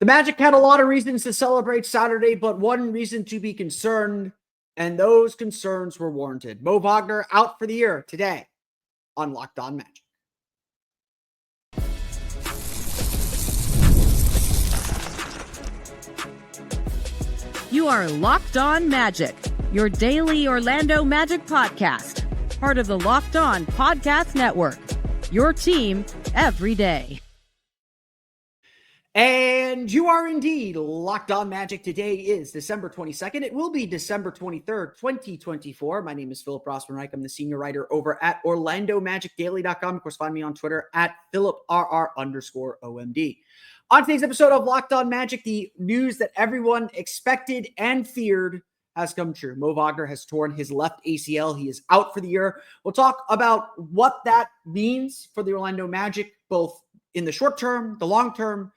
The Magic had a lot of reasons to celebrate Saturday, but one reason to be concerned, and those concerns were warranted. Moe Wagner out for the year today on Locked On Magic. You are Locked On Magic, your daily Orlando Magic podcast, part of the Locked On Podcast Network, your team every day. And you are indeed Locked On Magic. Today is December 22nd. It will be December 23rd, 2024. My name is Philip Rossman-Reich. I'm the senior writer over at OrlandoMagicDaily.com. Of course, find me on Twitter at PhilipRR_OMD. On today's episode of Locked On Magic, the news that everyone expected and feared has come true. Moe Wagner has torn his left ACL. He is out for the year. We'll talk about what that means for the Orlando Magic, both in the short term, the long term,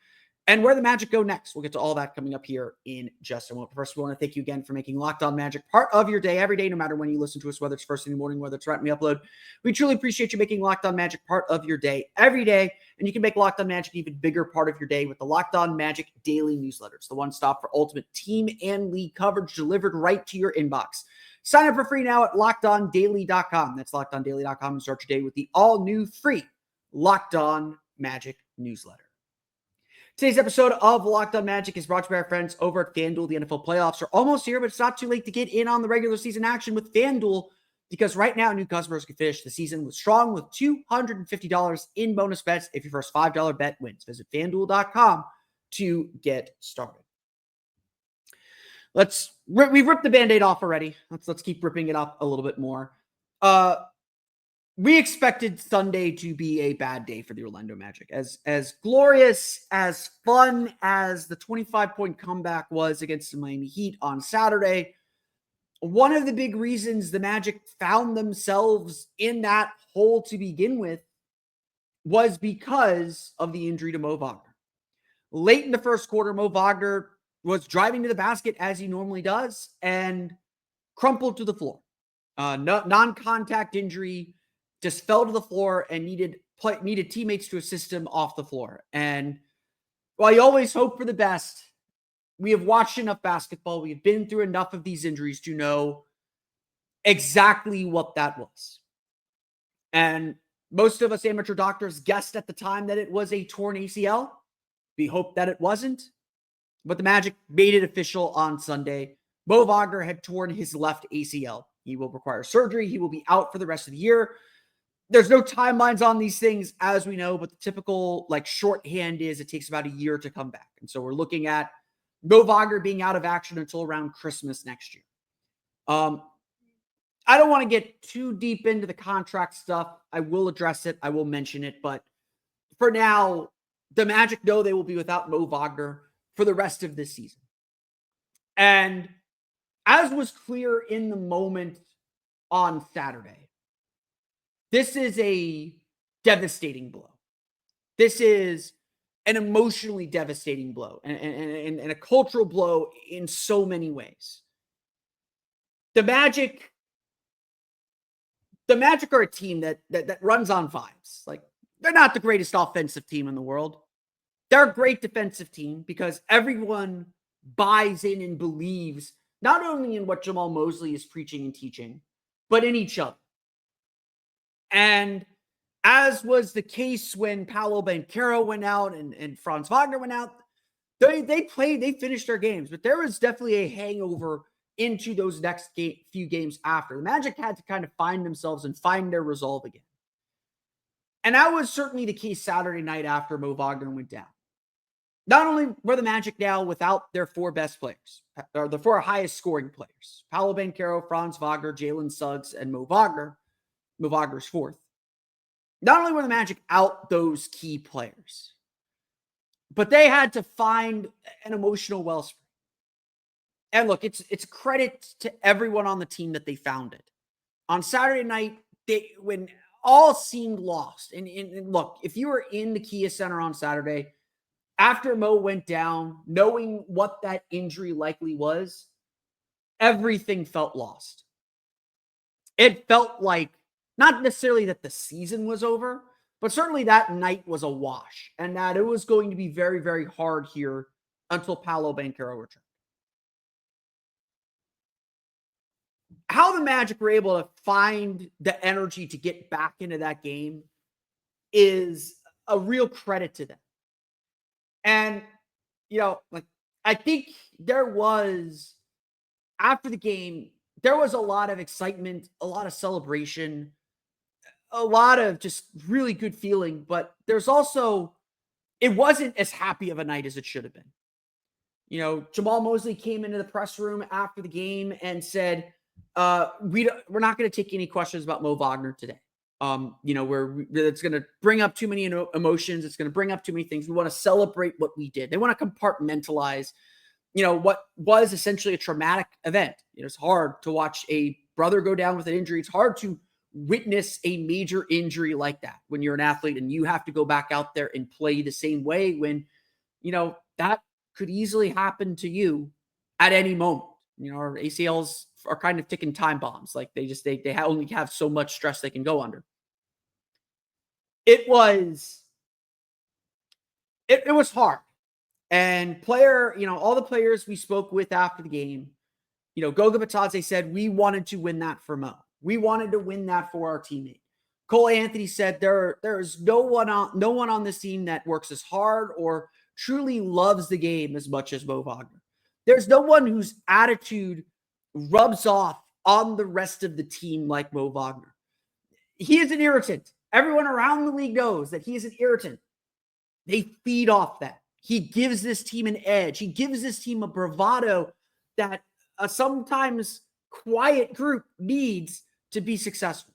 and where the Magic go next. We'll get to all that coming up here in just a moment. First, we want to thank you again for making Locked On Magic part of your day every day, no matter when you listen to us, whether it's first in the morning, whether it's right when we upload. We truly appreciate you making Locked On Magic part of your day every day. And you can make Locked On Magic an even bigger part of your day with the Locked On Magic daily newsletters, the one stop for ultimate team and league coverage delivered right to your inbox. Sign up for free now at LockedOnDaily.com. That's LockedOnDaily.com, and start your day with the all-new free Locked On Magic newsletter. Today's episode of Locked On Magic is brought to you by our friends over at FanDuel. The NFL playoffs are almost here, but it's not too late to get in on the regular season action with FanDuel, because right now new customers can finish the season strong with $250 in bonus bets if your first $5 bet wins. Visit FanDuel.com to get started. We've ripped the Band-Aid off already. Let's keep ripping it up a little bit more. We expected Sunday to be a bad day for the Orlando Magic. As glorious, as fun as the 25-point comeback was against the Miami Heat on Saturday, one of the big reasons the Magic found themselves in that hole to begin with was because of the injury to Moe Wagner. Late in the first quarter, Moe Wagner was driving to the basket as he normally does and crumpled to the floor. Non-contact injury, just fell to the floor and needed teammates to assist him off the floor. And while you always hope for the best, we have watched enough basketball. We have been through enough of these injuries to know exactly what that was. And most of us amateur doctors guessed at the time that it was a torn ACL. We hope that it wasn't. But the Magic made it official on Sunday. Moe Wagner had torn his left ACL. He will require surgery. He will be out for the rest of the year. There's no timelines on these things, as we know, but the typical shorthand is it takes about a year to come back. And so we're looking at Moe Wagner being out of action until around Christmas next year. I don't want to get too deep into the contract stuff. I will address it. I will mention it. But for now, the Magic know they will be without Moe Wagner for the rest of this season. And as was clear in the moment on Saturday, this is a devastating blow. This is an emotionally devastating blow and a cultural blow in so many ways. The Magic are a team that runs on vibes. They're not the greatest offensive team in the world. They're a great defensive team because everyone buys in and believes not only in what Jamal Mosley is preaching and teaching, but in each other. And as was the case when Paolo Banchero went out and Franz Wagner went out, they finished their games, but there was definitely a hangover into those next few games after. The Magic had to kind of find themselves and find their resolve again. And that was certainly the case Saturday night after Moe Wagner went down. Not only were the Magic now without their four best players, or the four highest scoring players, Paolo Banchero, Franz Wagner, Jalen Suggs, and Moe Wagner. Moe Wagner's fourth. Not only were the Magic out those key players, but they had to find an emotional wellspring. And look, it's credit to everyone on the team that they found it. On Saturday night, when all seemed lost, and look, if you were in the Kia Center on Saturday, after Moe went down, knowing what that injury likely was, everything felt lost. It felt like not necessarily that the season was over, but certainly that night was a wash and that it was going to be very, very hard here until Paolo Banchero returned. How the Magic were able to find the energy to get back into that game is a real credit to them. And, I think there was, after the game, there was a lot of excitement, a lot of celebration, a lot of just really good feeling, but there's also, it wasn't as happy of a night as it should have been. Jamal Mosley came into the press room after the game and said, we're not going to take any questions about Moe Wagner today. It's going to bring up too many emotions. It's going to bring up too many things. We want to celebrate what we did. They want to compartmentalize, what was essentially a traumatic event. It's hard to watch a brother go down with an injury. It's hard to witness a major injury like that when you're an athlete and you have to go back out there and play the same way when, that could easily happen to you at any moment. Our ACLs are kind of ticking time bombs. Like they only have so much stress they can go under. It was hard. And all the players we spoke with after the game, Goga Batadze said, we wanted to win that for Mo. We wanted to win that for our teammate. Cole Anthony said there is no one on this team that works as hard or truly loves the game as much as Moe Wagner. There's no one whose attitude rubs off on the rest of the team like Moe Wagner. He is an irritant. Everyone around the league knows that he is an irritant. They feed off that. He gives this team an edge. He gives this team a bravado that a sometimes quiet group needs to be successful.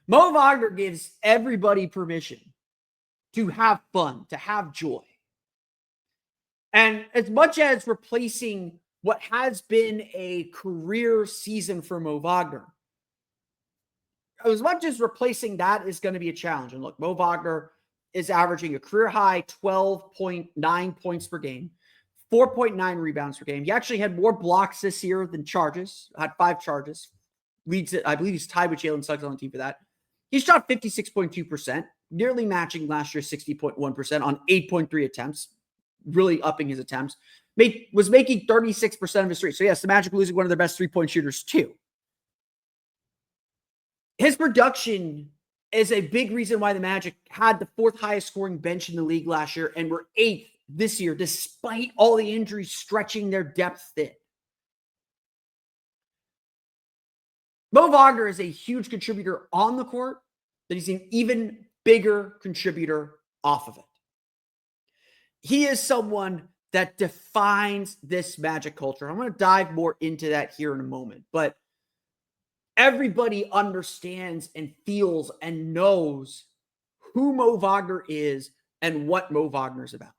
Moe Wagner gives everybody permission to have fun, to have joy. And as much as replacing what has been a career season for Moe Wagner, as much as replacing that is going to be a challenge. And look, Moe Wagner is averaging a career high 12.9 points per game, 4.9 rebounds per game. He actually had more blocks this year than charges, had 5 charges. Leads it. I believe he's tied with Jalen Suggs on the team for that. He shot 56.2%, nearly matching last year's 60.1% on 8.3 attempts, really upping his attempts. Was making 36% of his threes. So yes, the Magic losing one of their best three-point shooters too. His production is a big reason why the Magic had the 4th highest scoring bench in the league last year and were 8th this year, despite all the injuries stretching their depth thin. Moe Wagner is a huge contributor on the court, but he's an even bigger contributor off of it. He is someone that defines this Magic culture. I'm going to dive more into that here in a moment, but everybody understands and feels and knows who Moe Wagner is and what Moe Wagner is about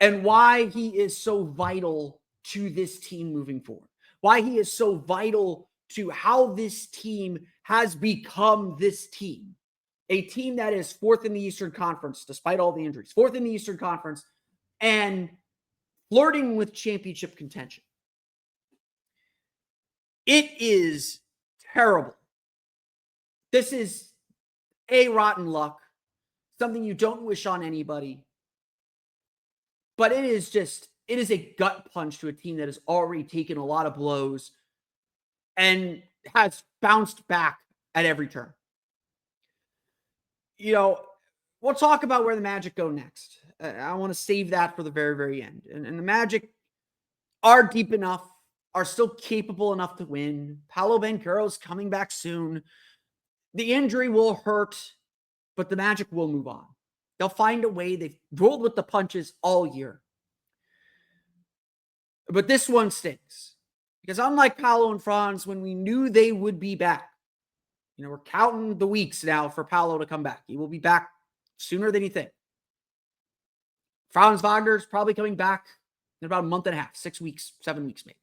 and why he is so vital to this team moving forward, why he is so vital to how this team has become this team, a team that is 4th in the Eastern Conference, despite all the injuries, 4th in the Eastern Conference and flirting with championship contention. It is terrible. This is a rotten luck, something you don't wish on anybody. But it is a gut punch to a team that has already taken a lot of blows and has bounced back at every turn. We'll talk about where the Magic go next. I want to save that for the very, very end. And the Magic are deep enough, are still capable enough to win. Paolo Banchero is coming back soon. The injury will hurt, but the Magic will move on. They'll find a way. They've rolled with the punches all year. But this one stinks. Because unlike Paolo and Franz, when we knew they would be back, we're counting the weeks now for Paolo to come back. He will be back sooner than you think. Franz Wagner's probably coming back in about a month and a half, 6 weeks, 7 weeks maybe.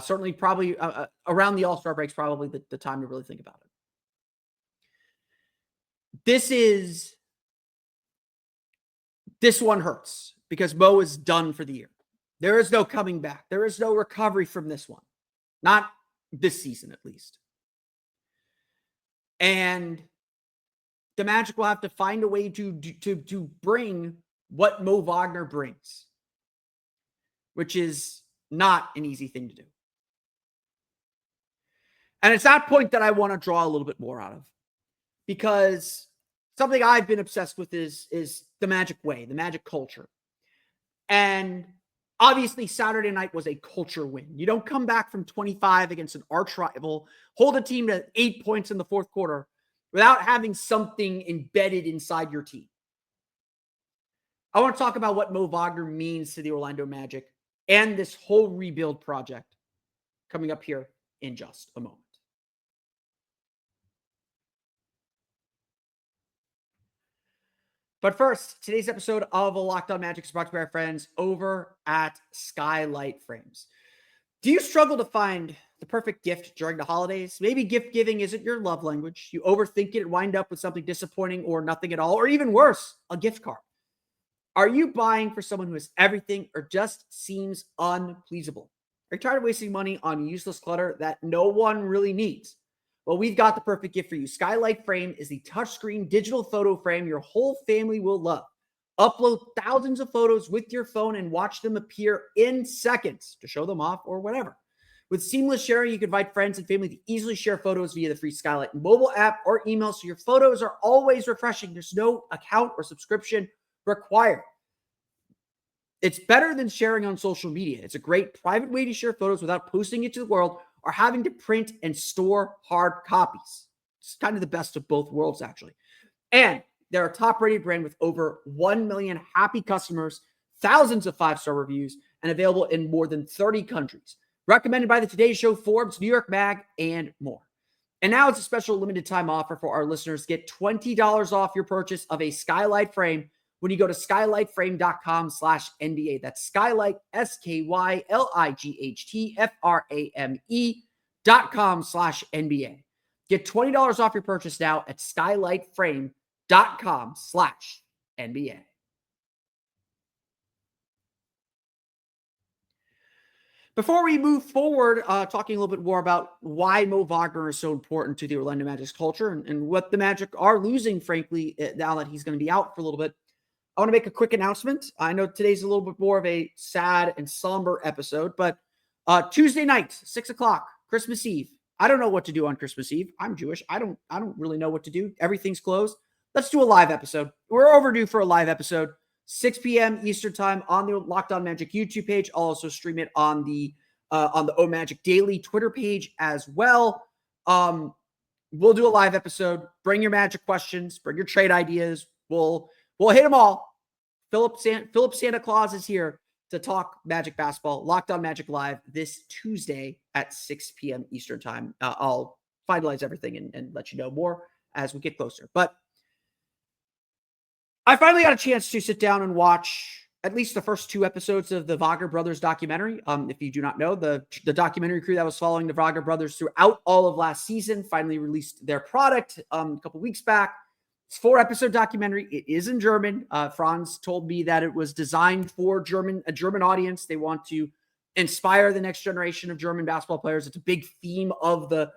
Certainly probably around the All-Star break's probably the time to really think about it. This one hurts because Mo is done for the year. There is no coming back. There is no recovery from this one. Not this season, at least. And the Magic will have to find a way to bring what Moe Wagner brings, which is not an easy thing to do. And it's that point that I want to draw a little bit more out of, because something I've been obsessed with is the Magic way, the Magic culture. And obviously Saturday night was a culture win. You don't come back from 25 against an arch rival, hold a team to 8 points in the fourth quarter without having something embedded inside your team. I want to talk about what Moe Wagner means to the Orlando Magic and this whole rebuild project coming up here in just a moment. But first, today's episode of Locked On Magic is brought to you by our friends over at Skylight Frames. Do you struggle to find the perfect gift during the holidays? Maybe gift giving isn't your love language. You overthink it and wind up with something disappointing or nothing at all, or even worse, a gift card. Are you buying for someone who has everything or just seems unpleasable? Are you tired of wasting money on useless clutter that no one really needs? Well, we've got the perfect gift for you. Skylight Frame is the touchscreen digital photo frame your whole family will love. Upload thousands of photos with your phone and watch them appear in seconds to show them off or whatever. With seamless sharing, you can invite friends and family to easily share photos via the free Skylight mobile app or email, so your photos are always refreshing. There's no account or subscription required. It's better than sharing on social media. It's a great private way to share photos without posting it to the world or having to print and store hard copies. It's kind of the best of both worlds, actually. And they're a top-rated brand with over 1 million happy customers, thousands of five-star reviews, and available in more than 30 countries. Recommended by the Today Show, Forbes, New York Mag, and more. And now it's a special limited time offer for our listeners. Get $20 off your purchase of a Skylight Frame when you go to skylightframe.com/NBA. That's Skylight, SkylightFrame.com/NBA. Get $20 off your purchase now at skylightframe.com/NBA. Before we move forward, talking a little bit more about why Moe Wagner is so important to the Orlando Magic's culture and what the Magic are losing, frankly, now that he's going to be out for a little bit, I want to make a quick announcement. I know today's a little bit more of a sad and somber episode, but Tuesday night, 6 o'clock, Christmas Eve. I don't know what to do on Christmas Eve. I'm Jewish. I don't really know what to do. Everything's closed. Let's do a live episode. We're overdue for a live episode. 6 p.m. Eastern time on the Locked On Magic YouTube page. I'll also stream it on the O Magic Daily Twitter page as well. We'll do a live episode. Bring your Magic questions. Bring your trade ideas. We'll hit them all. Philip Santa Claus is here to talk Magic basketball. Locked On Magic Live this Tuesday at 6 p.m. Eastern time. I'll finalize everything and let you know more as we get closer. But I finally got a chance to sit down and watch at least the first 2 episodes of the Wagner Brothers documentary. If you do not know, the documentary crew that was following the Wagner Brothers throughout all of last season finally released their product a couple weeks back. It's a 4-episode documentary. It is in German. Franz told me that it was designed for a German audience. They want to inspire the next generation of German basketball players. It's a big theme of the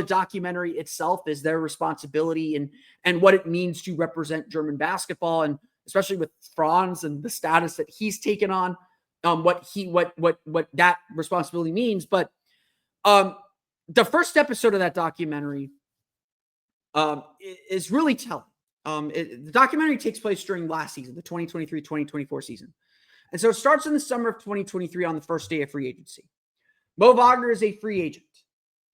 documentary itself, is their responsibility and what it means to represent German basketball, and especially with Franz and the status that he's taken on, what that responsibility means. But the first episode of that documentary is really telling. The documentary takes place during last season, the 2023-2024 season. And so it starts in the summer of 2023 on the first day of free agency. Moe Wagner is a free agent.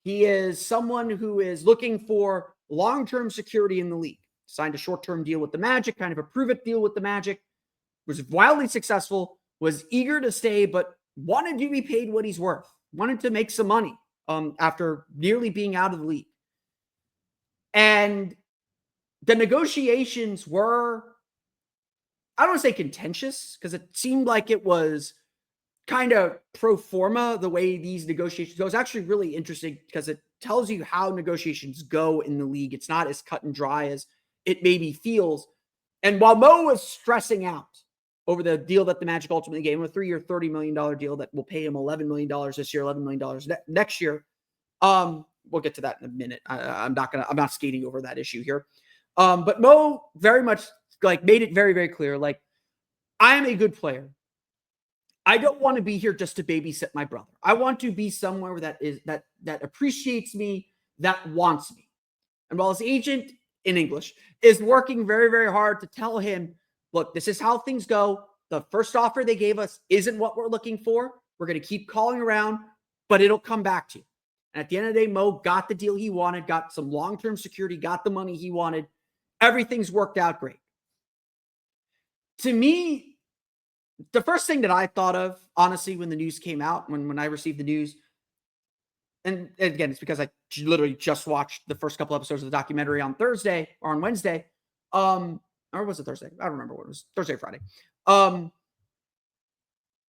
He is someone who is looking for long-term security in the league. Signed a short-term deal with the Magic, kind of a prove-it deal with the Magic. Was wildly successful, was eager to stay, but wanted to be paid what he's worth. Wanted to make some money after nearly being out of the league. And the negotiations were, I don't want to say contentious, because it seemed like it was kind of pro forma the way these negotiations go. It's actually really interesting because it tells you how negotiations go in the league. It's not as cut and dry as it maybe feels. And while Moe was stressing out over the deal that the Magic ultimately gave him, a 3-year, $30 million deal that will pay him $11 million this year, $11 million next year. We'll get to that in a minute. I'm not skating over that issue here. But Moe very much made it very, very clear. I am a good player. I don't want to be here just to babysit my brother. I want to be somewhere that appreciates me, that wants me. And while his agent, in English, is working very, very hard to tell him, look, this is how things go. The first offer they gave us isn't what we're looking for. We're going to keep calling around, but it'll come back to you. And at the end of the day, Mo got the deal he wanted, got some long-term security, got the money he wanted. Everything's worked out great. To me, the first thing that I thought of, honestly, when the news came out, when I received the news, and again, it's because I literally just watched the first couple episodes of the documentary on Thursday or on Wednesday. Or was it Thursday? I don't remember what it was. Thursday or Friday.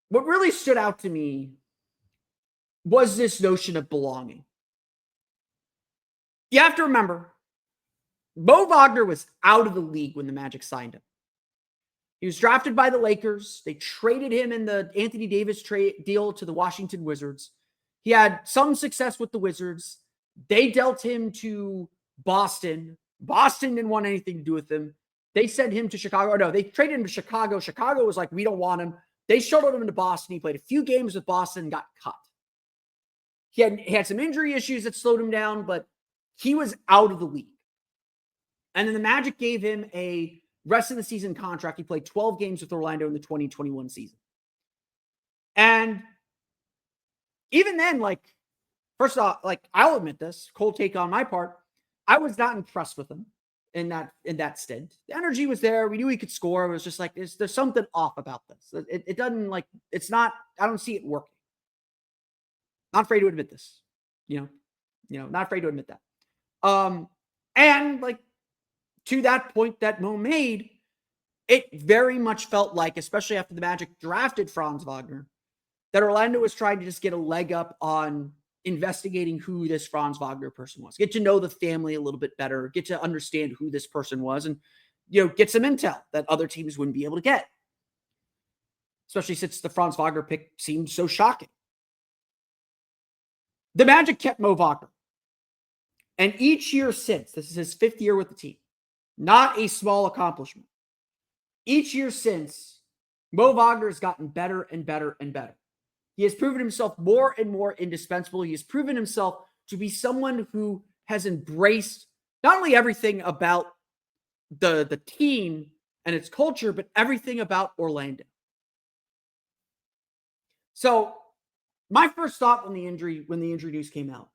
What really stood out to me was this notion of belonging. You have to remember, Moe Wagner was out of the league when the Magic signed him. He was drafted by the Lakers. They traded him in the Anthony Davis trade deal to the Washington Wizards. He had some success with the Wizards. They dealt him to Boston. Boston didn't want anything to do with him. They sent him to Chicago. No, they traded him to Chicago. Chicago was like, we don't want him. They shuttled him to Boston. He played a few games with Boston and got cut. He had some injury issues that slowed him down, but he was out of the league. And then the Magic gave him a rest of the season contract. He played 12 games with Orlando in the 2021 season. And even then, first off, I'll admit this, cold take on my part, I was not impressed with him in that stint. The energy was there. We knew he could score. It was just like, there's something off about this. It doesn't it's not, I don't see it working. Not afraid to admit this, not afraid to admit that. And to that point that Mo made, it very much felt like, especially after the Magic drafted Franz Wagner, that Orlando was trying to just get a leg up on investigating who this Franz Wagner person was, get to know the family a little bit better, get to understand who this person was, and get some intel that other teams wouldn't be able to get. Especially since the Franz Wagner pick seemed so shocking. The Magic kept Moe Wagner. And each year since, this is his 5th year with the team, not a small accomplishment. Each year since, Moe Wagner has gotten better and better and better. He has proven himself more and more indispensable. He has proven himself to be someone who has embraced not only everything about the team and its culture, but everything about Orlando. So my first thought when the injury news came out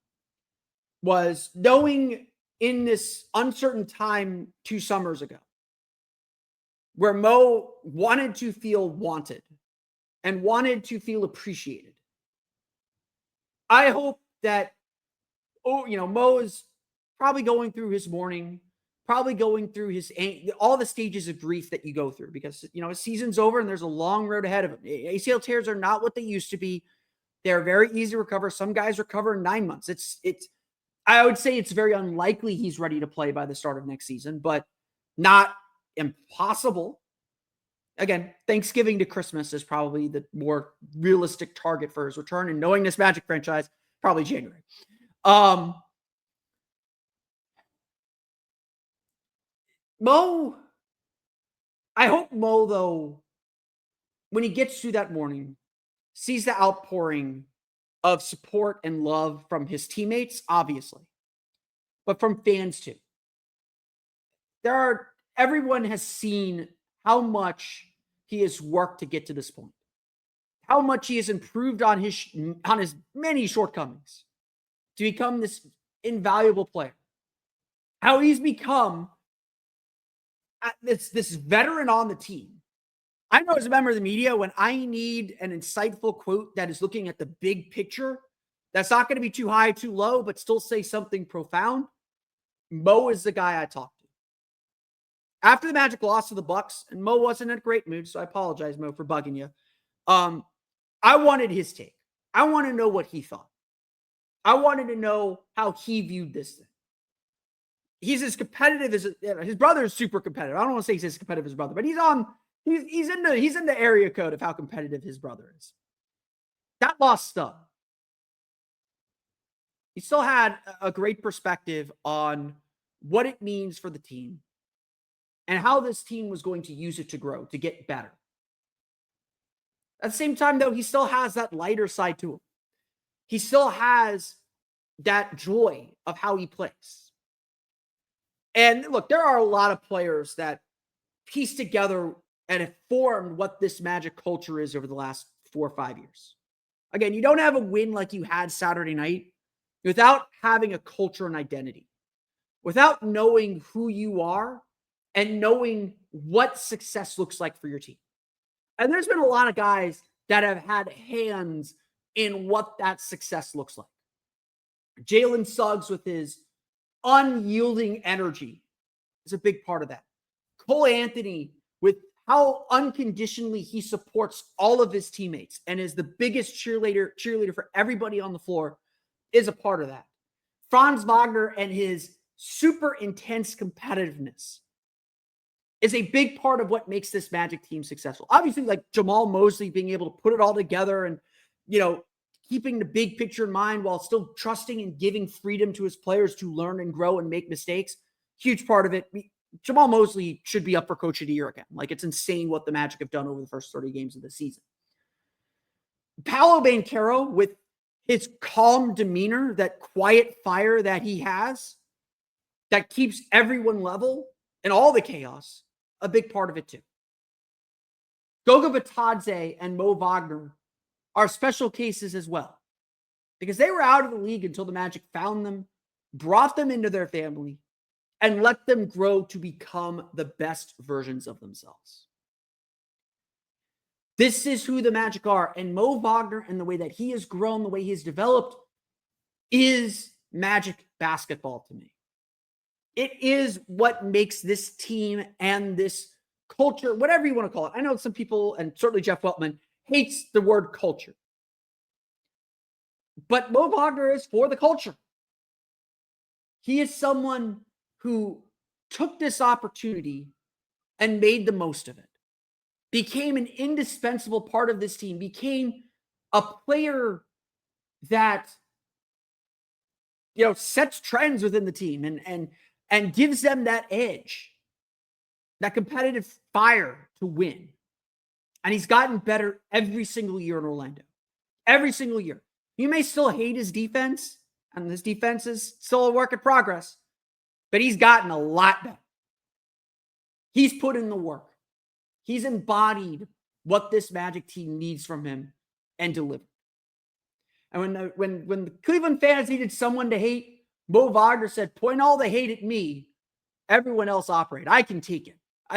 was knowing in this uncertain time 2 summers ago, where Mo wanted to feel wanted and wanted to feel appreciated. I hope that, Mo is probably going through his mourning, probably going through all the stages of grief that you go through, because, his season's over and there's a long road ahead of him. ACL tears are not what they used to be. They're very easy to recover. Some guys recover in 9 months. I would say it's very unlikely he's ready to play by the start of next season, but not impossible. Again, Thanksgiving to Christmas is probably the more realistic target for his return. And knowing this Magic franchise, probably January. Mo, I hope Mo, though, when he gets to that morning, sees the outpouring of support and love from his teammates, obviously, but from fans too. Everyone has seen how much he has worked to get to this point, how much he has improved on his many shortcomings to become this invaluable player, how he's become this veteran on the team. I know as a member of the media, when I need an insightful quote that is looking at the big picture, that's not going to be too high, too low, but still say something profound, Mo is the guy I talk to. After the Magic lost to the Bucks, and Mo wasn't in a great mood, so I apologize, Mo, for bugging you. I wanted his take. I want to know what he thought. I wanted to know how he viewed this thing. He's as competitive as his brother is super competitive. I don't want to say he's as competitive as his brother, but he's in the area code of how competitive his brother is. That loss stung. He still had a great perspective on what it means for the team and how this team was going to use it to grow, to get better. At the same time, though, he still has that lighter side to him. He still has that joy of how he plays. And look, there are a lot of players that piece together and have formed what this Magic culture is over the last 4 or 5 years. Again, you don't have a win like you had Saturday night without having a culture and identity, without knowing who you are and knowing what success looks like for your team. And there's been a lot of guys that have had hands in what that success looks like. Jalen Suggs with his unyielding energy is a big part of that. Cole Anthony with how unconditionally he supports all of his teammates and is the biggest cheerleader for everybody on the floor is a part of that. Franz Wagner and his super intense competitiveness is a big part of what makes this Magic team successful. Obviously, like Jamal Mosley being able to put it all together and, keeping the big picture in mind while still trusting and giving freedom to his players to learn and grow and make mistakes. Huge part of it. Jamal Mosley should be up for Coach of the Year again. Like, it's insane what the Magic have done over the first 30 games of the season. Paolo Banchero, with his calm demeanor, that quiet fire that he has, that keeps everyone level and all the chaos, a big part of it too. Goga Bitadze and Moe Wagner are special cases as well, because they were out of the league until the Magic found them, brought them into their family, and let them grow to become the best versions of themselves. This is who the Magic are, and Moe Wagner and the way that he has grown, the way he has developed, is Magic basketball to me. It is what makes this team and this culture, whatever you want to call it. I know some people, and certainly Jeff Weltman, hates the word culture. But Moe Wagner is for the culture. He is someone who took this opportunity and made the most of it, became an indispensable part of this team, became a player that, sets trends within the team and gives them that edge, that competitive fire to win. And he's gotten better every single year in Orlando. Every single year. You may still hate his defense, and his defense is still a work in progress, but he's gotten a lot better. He's put in the work. He's embodied what this Magic team needs from him and delivered. And when the Cleveland fans needed someone to hate, Moe Wagner said, point all the hate at me. Everyone else operate. I can take it.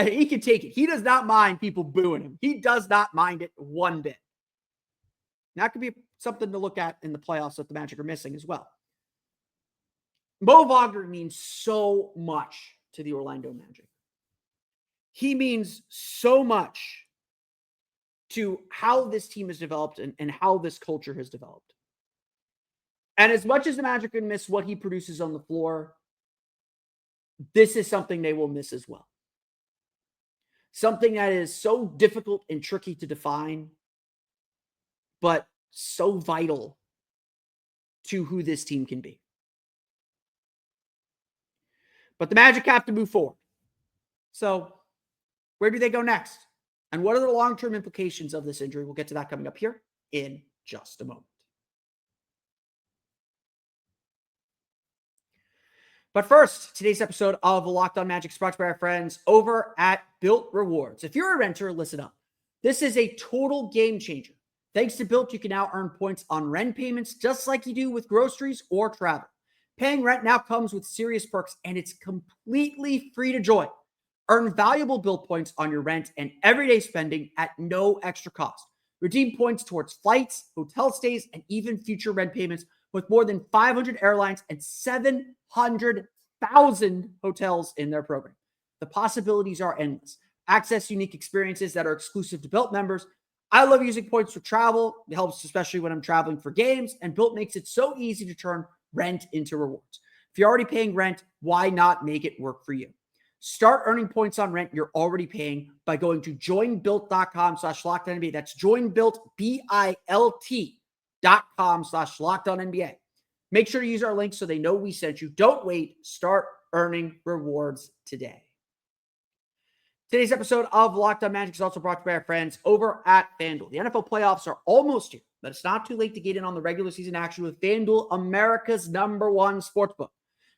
He can take it. He does not mind people booing him. He does not mind it one bit. That could be something to look at in the playoffs that the Magic are missing as well. Moe Wagner means so much to the Orlando Magic. He means so much to how this team has developed and how this culture has developed. And as much as the Magic can miss what he produces on the floor, this is something they will miss as well. Something that is so difficult and tricky to define, but so vital to who this team can be. But the Magic have to move forward. So where do they go next? And what are the long-term implications of this injury? We'll get to that coming up here in just a moment. But first, today's episode of Locked On Magic is brought to you by our friends over at Built Rewards. If you're a renter, listen up. This is a total game changer. Thanks to Built, you can now earn points on rent payments just like you do with groceries or travel. Paying rent now comes with serious perks, and it's completely free to join. Earn valuable Built points on your rent and everyday spending at no extra cost. Redeem points towards flights, hotel stays, and even future rent payments with more than 500 airlines and 700,000 hotels in their program. The possibilities are endless. Access unique experiences that are exclusive to Built members. I love using points for travel. It helps, especially when I'm traveling for games, and Built makes it so easy to turn rent into rewards. If you're already paying rent, why not make it work for you? Start earning points on rent you're already paying by going to joinbuilt.com/LockedOnNBA. That's joinbuilt.com/LockedOnNBA. Make sure to use our link so they know we sent you. Don't wait. Start earning rewards today. Today's episode of Locked On Magic is also brought to you by our friends over at FanDuel. The NFL playoffs are almost here, but it's not too late to get in on the regular season action with FanDuel, America's #1 sportsbook.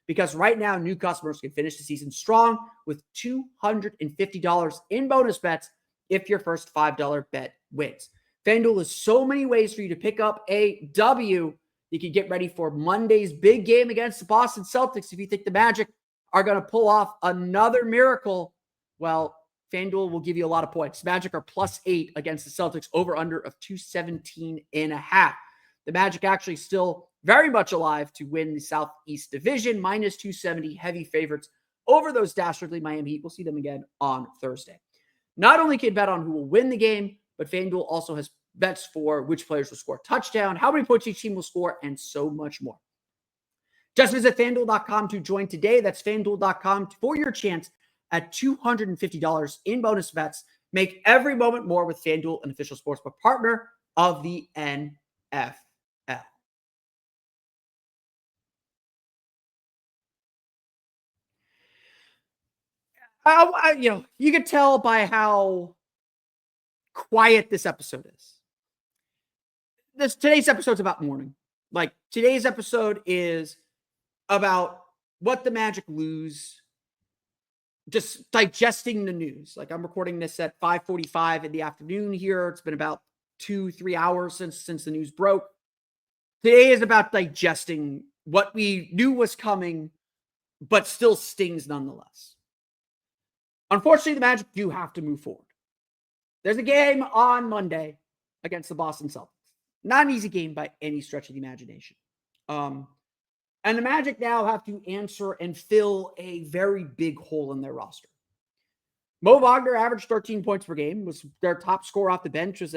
Because right now, new customers can finish the season strong with $250 in bonus bets if your first $5 bet wins. FanDuel has so many ways for you to pick up a W. You can get ready for Monday's big game against the Boston Celtics. If you think the Magic are going to pull off another miracle, well, FanDuel will give you a lot of points. Magic are +8 against the Celtics, over-under of 217.5. The Magic actually still very much alive to win the Southeast Division, -270, heavy favorites over those dastardly Miami Heat. We'll see them again on Thursday. Not only can you bet on who will win the game, but FanDuel also has bets for which players will score a touchdown, how many points each team will score, and so much more. Just visit FanDuel.com to join today. That's FanDuel.com for your chance at $250 in bonus bets. Make every moment more with FanDuel, an official sportsbook partner of the NFL. You can tell by how quiet this episode is. Today's episode's about mourning. Like, today's episode is about what the Magic lose, just digesting the news. Like, I'm recording this at 5:45 in the afternoon here. It's been about 2-3 hours since the news broke. Today is about digesting what we knew was coming, but still stings nonetheless. Unfortunately, the Magic do have to move forward. There's a game on Monday against the Boston Celtics. Not an easy game by any stretch of the imagination. And the Magic now have to answer and fill a very big hole in their roster. Moe Wagner averaged 13 points per game, was their top scorer off the bench, was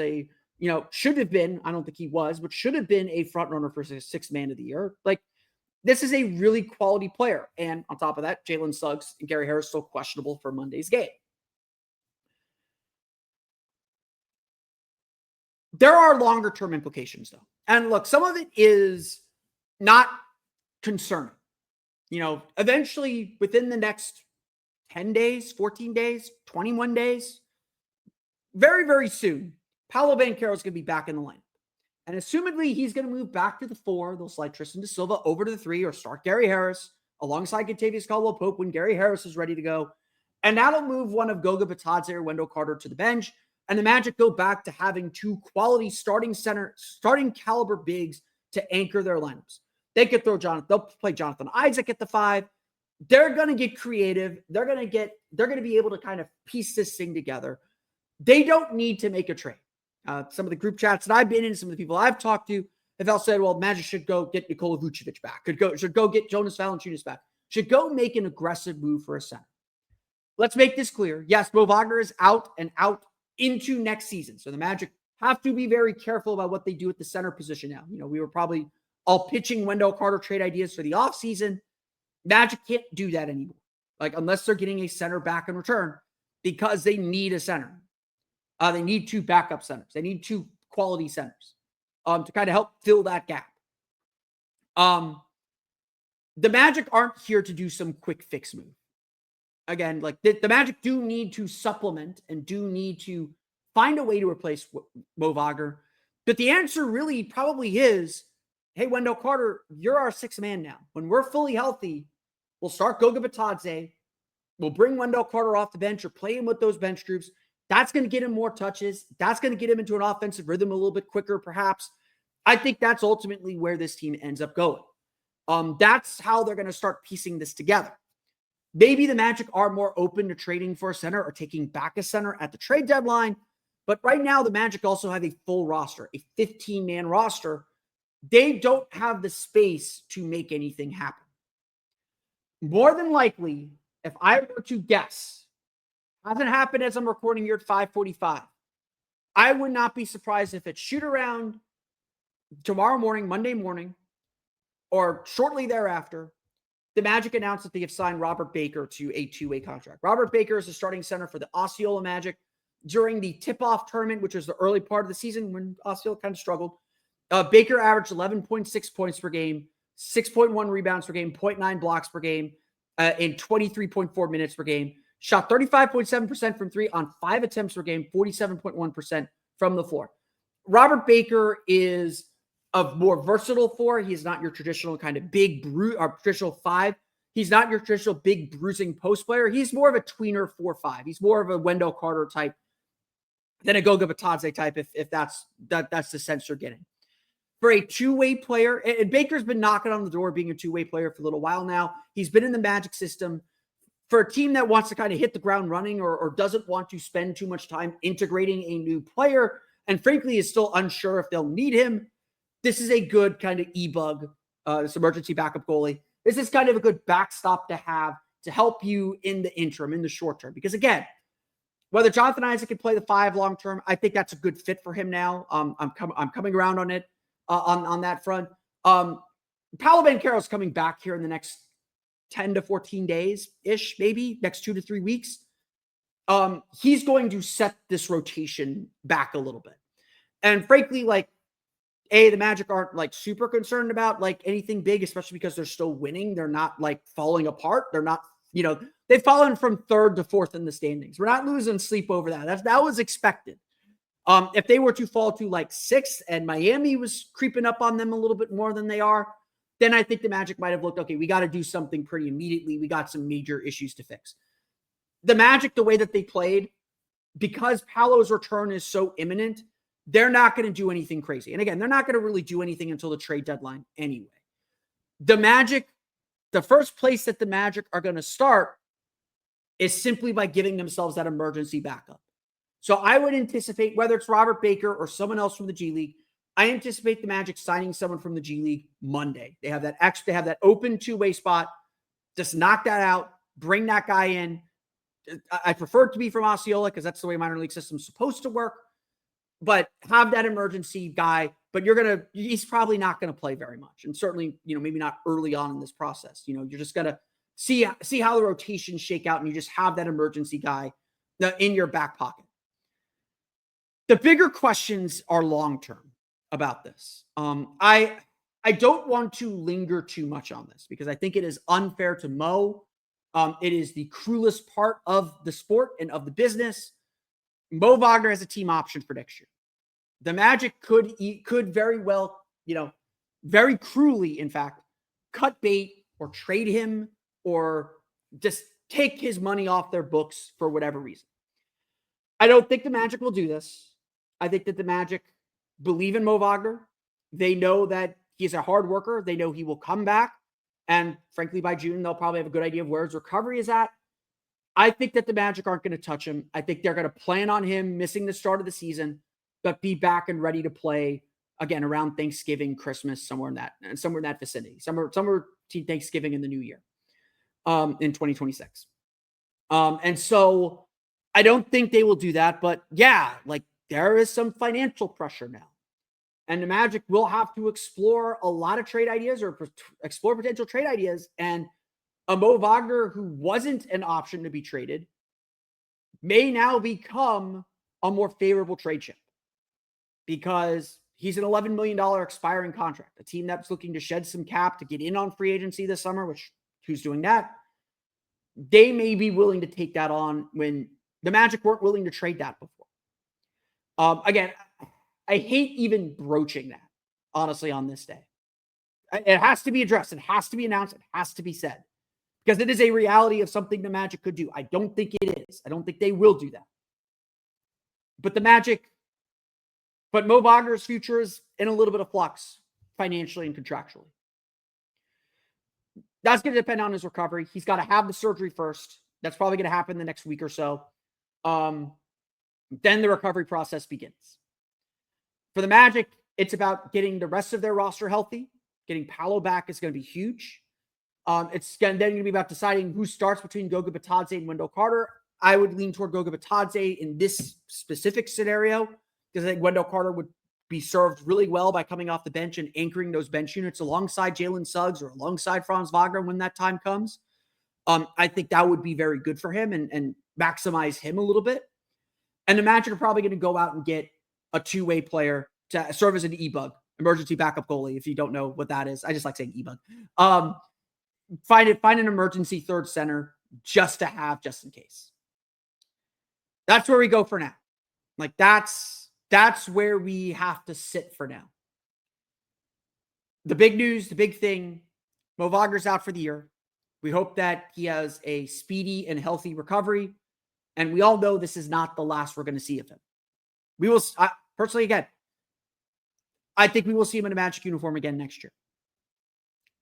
should have been, I don't think he was, but should have been a front runner for sixth man of the year. Like, this is a really quality player. And on top of that, Jalen Suggs and Gary Harris still questionable for Monday's game. There are longer term implications though. And look, some of it is not concerning. Eventually within the next 10 days, 14 days, 21 days, very, very soon, Paolo Banchero is going to be back in the lineup. And assumedly, he's going to move back to the 4. They'll slide Tristan da Silva over to the 3 or start Gary Harris alongside Kentavious Caldwell-Pope when Gary Harris is ready to go. And that'll move one of Goga Bitadze or Wendell Carter to the bench. And the Magic go back to having 2 quality starting caliber bigs to anchor their lineups. They could they'll play Jonathan Isaac at the 5. They're going to get creative. They're going to be able to kind of piece this thing together. They don't need to make a trade. Some of the group chats that I've been in, some of the people I've talked to have all said, well, Magic should go get Nikola Vucevic back. Should go get Jonas Valanciunas back. Should go make an aggressive move for a center. Let's make this clear. Yes, Moe Wagner is out and out into next season. So the Magic have to be very careful about what they do at the center position now. We were probably all pitching Wendell Carter trade ideas for the offseason. Magic can't do that anymore. Unless they're getting a center back in return, because they need a center. They need 2 backup centers. They need 2 quality centers to kind of help fill that gap. The Magic aren't here to do some quick fix move. Again, the Magic do need to supplement and do need to find a way to replace Moe Wagner. But the answer really probably is, hey, Wendell Carter, you're our 6th man now. When we're fully healthy, we'll start Goga Bitadze. We'll bring Wendell Carter off the bench or play him with those bench groups. That's going to get him more touches. That's going to get him into an offensive rhythm a little bit quicker, perhaps. I think that's ultimately where this team ends up going. That's how they're going to start piecing this together. Maybe the Magic are more open to trading for a center or taking back a center at the trade deadline. But right now, the Magic also have a full roster, a 15-man roster. They don't have the space to make anything happen. More than likely, if I were to guess, hasn't happened as I'm recording here at 5:45. I would not be surprised if it's shoot around tomorrow morning, Monday morning, or shortly thereafter, the Magic announced that they have signed Robert Baker to a 2-way contract. Robert Baker is the starting center for the Osceola Magic during the tip-off tournament, which was the early part of the season when Osceola kind of struggled. Baker averaged 11.6 points per game, 6.1 rebounds per game, 0.9 blocks per game, in 23.4 minutes per game. Shot 35.7% from three on 5 attempts per game, 47.1% from the floor. Robert Baker is a more versatile four. He's not your traditional kind of big or traditional five. He's not your traditional big bruising post player. He's more of a tweener 4-5. He's more of a Wendell Carter type than a Goga Bitadze type, if that's the sense you're getting. For a two-way player, and Baker's been knocking on the door being a two-way player for a little while now. He's been in the Magic system. For a team that wants to kind of hit the ground running or doesn't want to spend too much time integrating a new player, and frankly is still unsure if they'll need him, this is a good kind of e-bug, this emergency backup goalie. This is kind of a good backstop to have to help you in the interim, in the short term. Because again, whether Jonathan Isaac can play the 5 long term, I think that's a good fit for him now. I'm coming around on it on that front. Paolo Banchero is coming back here in the next 10 to 14 days-ish, maybe next 2 to 3 weeks. He's going to set this rotation back a little bit. And frankly, like, the Magic aren't like super concerned about like anything big, especially because they're still winning. They're not like falling apart. They're not, they've fallen from 3rd to 4th in the standings. We're not losing sleep over that. That was expected. If they were to fall to like 6th and Miami was creeping up on them a little bit more than they are, then I think the Magic might have looked, okay, we got to do something pretty immediately. We got some major issues to fix. The Magic, the way that they played, because Paolo's return is so imminent, they're not going to do anything crazy. And again, they're not going to really do anything until the trade deadline anyway. The Magic, the first place that the Magic are going to start is simply by giving themselves that emergency backup. So I would anticipate, whether it's Robert Baker or someone else from the G League, I anticipate the Magic signing someone from the G League Monday. They have that open two-way spot. Just knock that out, bring that guy in. I prefer it to be from Osceola because that's the way minor league system is supposed to work. But have that emergency guy, but he's probably not going to play very much. And certainly, maybe not early on in this process. You're just going to see how the rotations shake out, and you just have that emergency guy in your back pocket. The bigger questions are long-term about this. I don't want to linger too much on this because I think it is unfair to Mo. It is the cruelest part of the sport and of the business. Moe Wagner has a team option for next year. The Magic could very well, very cruelly, in fact, cut bait or trade him or just take his money off their books for whatever reason. I don't think the Magic will do this. I think that the Magic believe in Moe Wagner. They know that he's a hard worker. They know he will come back. And frankly, by June, they'll probably have a good idea of where his recovery is at. I think that the Magic aren't going to touch him. I think they're going to plan on him missing the start of the season, but be back and ready to play again around Thanksgiving, Christmas, somewhere in that vicinity, somewhere between Thanksgiving and the New Year, in 2026. And so I don't think they will do that, but yeah, like there is some financial pressure now, and the Magic will have to explore a lot of trade ideas or explore potential trade ideas. And a Moe Wagner who wasn't an option to be traded may now become a more favorable trade chip because he's an $11 million expiring contract. A team that's looking to shed some cap to get in on free agency this summer, which who's doing that? They may be willing to take that on when the Magic weren't willing to trade that before. Again, I hate even broaching that, honestly, on this day. It has to be addressed. It has to be announced. It has to be said. Because it is a reality of something the Magic could do. I don't think it is. I don't think they will do that. But Moe Wagner's future is in a little bit of flux financially and contractually. That's going to depend on his recovery. He's got to have the surgery first. That's probably going to happen the next week or so. Then the recovery process begins. For the Magic, it's about getting the rest of their roster healthy. Getting Paolo back is going to be huge. It's then going to be about deciding who starts between Goga Bitadze and Wendell Carter. I would lean toward Goga Bitadze in this specific scenario because I think Wendell Carter would be served really well by coming off the bench and anchoring those bench units alongside Jalen Suggs or alongside Franz Wagner when that time comes. I think that would be very good for him and maximize him a little bit. And the Magic are probably going to go out and get a two-way player to serve as an e-bug, emergency backup goalie, if you don't know what that is. I just like saying e-bug. Find an emergency third center just to have, just in case. That's where we go for now. Like that's where we have to sit for now. The big news, the big thing, Moe Wagner's out for the year. We hope that he has a speedy and healthy recovery. And we all know this is not the last we're going to see of him. We will, personally, again, I think we will see him in a Magic uniform again next year.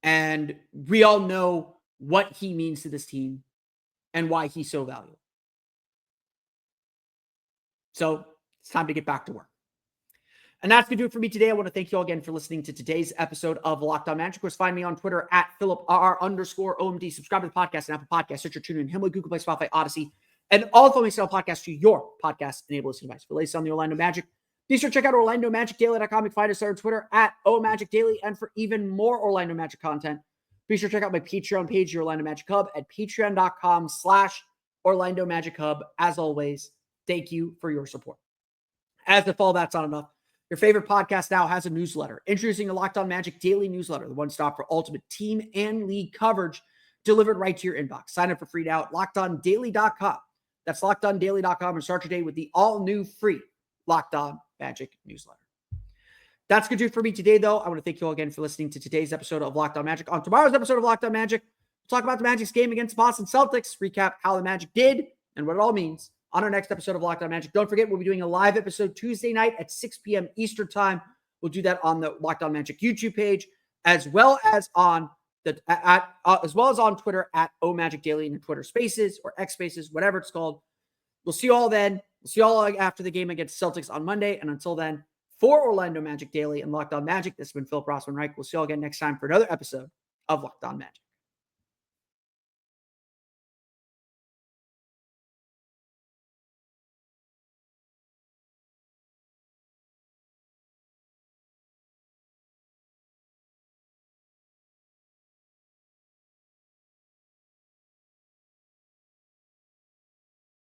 And we all know what he means to this team and why he's so valuable. So it's time to get back to work. And that's going to do it for me today. I want to thank you all again for listening to today's episode of Locked On Magic. Of course, find me on Twitter at @PhilipRR_OMD. Subscribe to the podcast and Apple Podcasts, Stitcher, TuneIn, Himalaya, Google Play, Spotify, Odyssey, and all the Style podcasts to your podcast-enabled listening device. For the latest on the Orlando Magic, be sure to check out OrlandoMagicDaily.com. You can find us there on Twitter at OMagicDaily. And for even more Orlando Magic content, be sure to check out my Patreon page, the Orlando Magic Hub, at patreon.com/Orlando Magic Hub. As always, thank you for your support. As if all that's not enough, your favorite podcast now has a newsletter. Introducing the Locked On Magic Daily Newsletter, the one-stop for ultimate team and league coverage delivered right to your inbox. Sign up for free now at LockedOnDaily.com. That's LockedOnDaily.com and start your day with the all-new free Locked On Magic Newsletter. That's going to do it for me today, though. I want to thank you all again for listening to today's episode of Locked On Magic. On tomorrow's episode of Locked On Magic, we'll talk about the Magic's game against the Boston Celtics, recap how the Magic did and what it all means on our next episode of Locked On Magic. Don't forget, we'll be doing a live episode Tuesday night at 6 p.m. Eastern Time. We'll do that on the Locked On Magic YouTube page, as well as on Twitter at OMagicDaily and Twitter Spaces or X Spaces, whatever it's called. We'll see you all then. We'll see you all after the game against Celtics on Monday. And until then, for Orlando Magic Daily and Locked On Magic, this has been Philip Rossman-Reich. We'll see you all again next time for another episode of Locked On Magic.